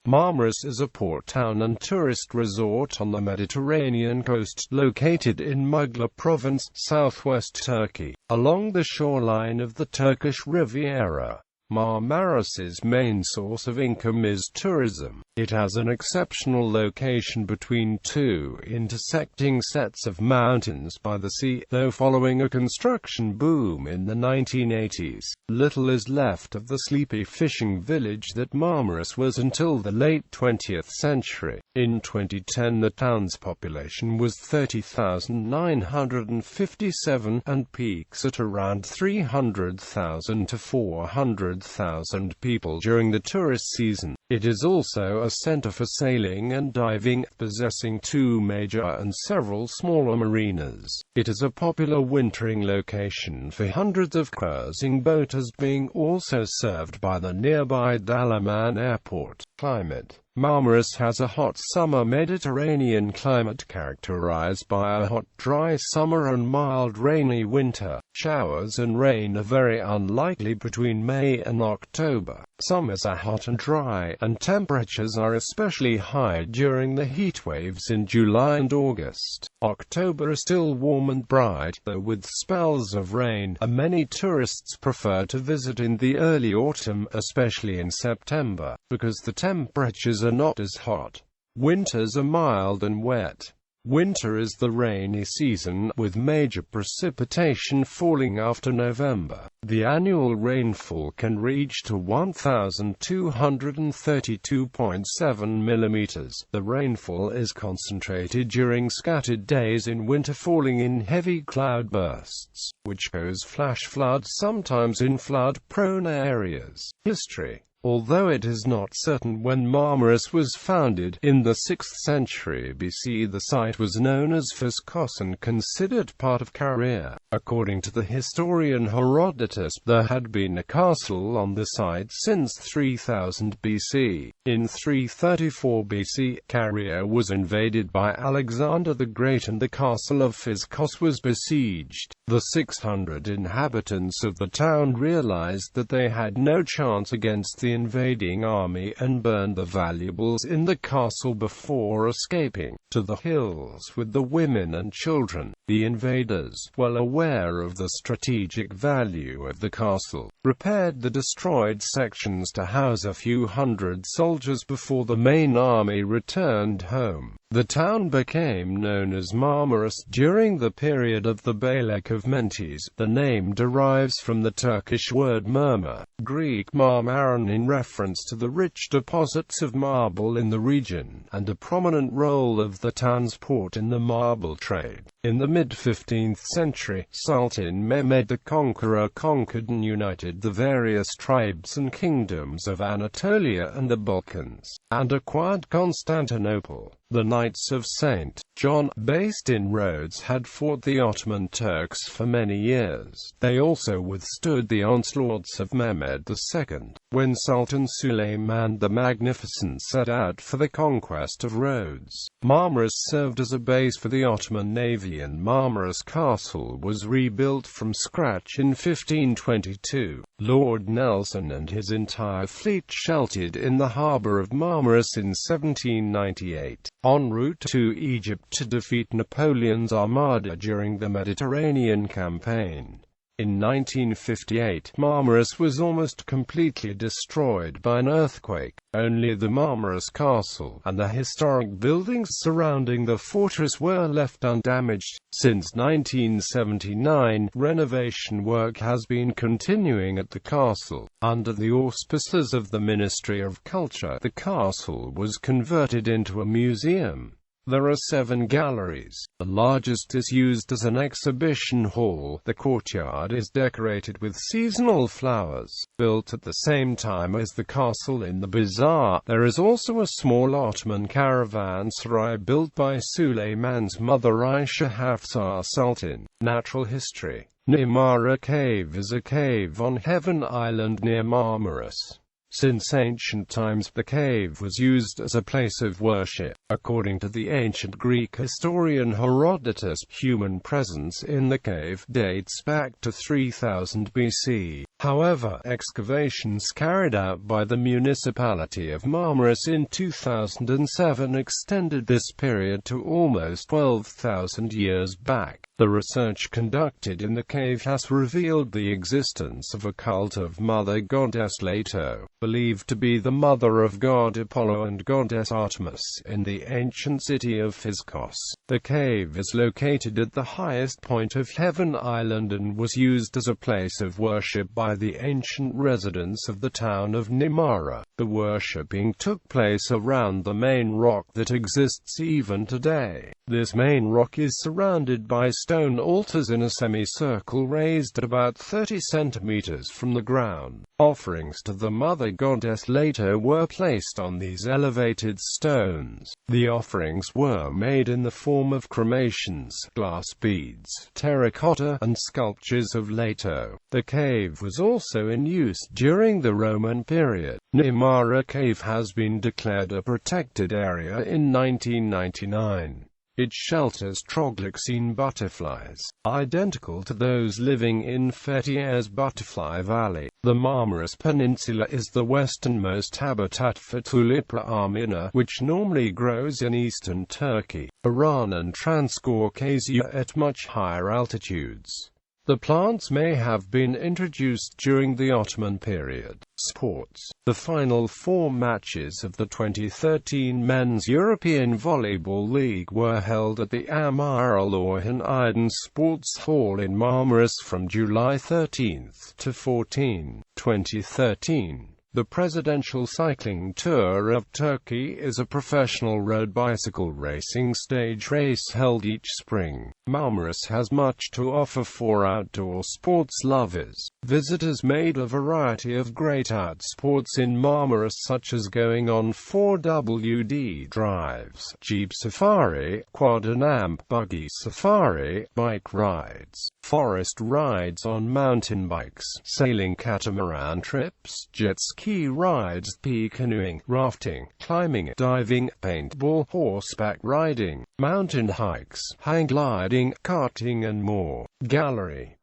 Marmaris is a port town and tourist resort on the Mediterranean coast, located in Muğla Province, southwest Turkey, along the shoreline of the Turkish Riviera.Marmaris's main source of income is tourism. It has an exceptional location between two intersecting sets of mountains by the sea, though following a construction boom in the 1980s, little is left of the sleepy fishing village that Marmaris was until the late 20th century. In 2010 the town's population was 30,957 and peaks at around 300,000 to 400,000 people during the tourist season. It is also a center for sailing and diving, possessing two major and several smaller marinas. It is a popular wintering location for hundreds of cruising boaters, being also served by the nearby Dalaman Airport. Climate: Marmaris has a hot summer Mediterranean climate characterized by a hot, dry summer and mild rainy winter. Showers and rain are very unlikely between May and October. Summers are hot and dry, and temperatures are especially high during the heat waves in July and August. October is still warm and bright, though with spells of rain, and many tourists prefer to visit in the early autumn, especially in September, because the temperatures are not as hot. Winters are mild and wet. Winter is the rainy season, with major precipitation falling after November. The annual rainfall can reach to 1,232.7 millimeters. The rainfall is concentrated during scattered days in winter, falling in heavy cloudbursts, which cause flash floods, sometimes in flood-prone areas. History: although it is not certain when Marmaris was founded, in the 6th century BC the site was known as Phaskos and considered part of Caria. According to the historian Herodotus, there had been a castle on the site since 3000 BC. In 334 BC, Caria was invaded by Alexander the Great and the castle of Phaskos was besieged. The 600 inhabitants of the town realized that they had no chance against the invading army and burned the valuables in the castle before escaping to the hills with the women and children. The invaders, well aware of the strategic value of the castle, repaired the destroyed sections to house a few hundred soldiers before the main army returned home. The town became known as Marmaris during the period of the Beylik of Mendes. The name derives from the Turkish word murmur, Greek marmaron, in reference to the rich deposits of marble in the region, and a prominent role of the town's port in the marble trade. In the mid-15th century, Sultan Mehmed the Conqueror conquered and united the various tribes and kingdoms of Anatolia and the Balkans, and acquired Constantinople. The Knights of St. John, based in Rhodes, had fought the Ottoman Turks for many years. They also withstood the onslaughts of Mehmed II. When Sultan Suleiman the Magnificent set out for the conquest of Rhodes, Marmaris served as a base for the Ottoman navy, and Marmaris Castle was rebuilt from scratch in 1522. Lord Nelson and his entire fleet sheltered in the harbour of Marmaris in 1798, en route to Egypt to defeat Napoleon's armada during the Mediterranean campaign. In 1958, Marmaris was almost completely destroyed by an earthquake. Only the Marmaris Castle and the historic buildings surrounding the fortress were left undamaged. Since 1979, renovation work has been continuing at the castle. Under the auspices of the Ministry of Culture, the castle was converted into a museum. There are 7 galleries. The largest is used as an exhibition hall. The courtyard is decorated with seasonal flowers. Built at the same time as the castle in the bazaar, there is also a small Ottoman caravanserai built by Suleiman's mother Aisha Hafsa Sultan. Natural history: Marmara Cave is a cave on Heaven Island near Marmaris. Since ancient times, the cave was used as a place of worship. According to the ancient Greek historian Herodotus, human presence in the cave dates back to 3000 BC. However, excavations carried out by the municipality of Marmaris in 2007 extended this period to almost 12,000 years back. The research conducted in the cave has revealed the existence of a cult of Mother Goddess Leto, believed to be the mother of god Apollo and goddess Artemis, in the ancient city of Physkos. The cave is located at the highest point of Heaven Island and was used as a place of worship by the ancient residents of the town of Nimara. The worshipping took place around the main rock that exists even today. This main rock is surrounded by stone altars in a semicircle raised at about 30 centimeters from the ground. Offerings to the mother goddess Leto were placed on these elevated stones. The offerings were made in the form of cremations, glass beads, terracotta, and sculptures of Leto. The cave was also in use during the Roman period. Nimara Cave has been declared a protected area in 1999. It shelters troglodyte butterflies, identical to those living in Fethiye's Butterfly Valley. The Marmaris Peninsula is the westernmost habitat for Tulipa armina, which normally grows in eastern Turkey, Iran and Transcaucasia at much higher altitudes. The plants may have been introduced during the Ottoman period. Sports. The final four matches of the 2013 Men's European Volleyball League were held at the Amar Orhan Aydin Sports Hall in Marmaris from July 13 to 14, 2013. The Presidential Cycling Tour of Turkey is a professional road bicycle racing stage race held each spring. Marmaris has much to offer for outdoor sports lovers. Visitors made a variety of great out sports in Marmaris, such as going on 4WD drives, jeep safari, quad and amp buggy safari, bike rides, forest rides on mountain bikes, sailing catamaran trips, jet ski rides, canoeing, rafting, climbing, diving, paintball, horseback riding, mountain hikes, hang gliding, karting and more. Gallery.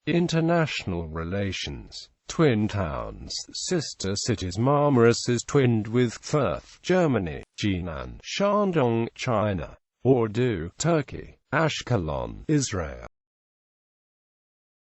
International relations. Twin towns, sister cities. Marmaris is twinned with Fürth, Germany, Jinan, Shandong, China, Ordu, Turkey, Ashkelon, Israel,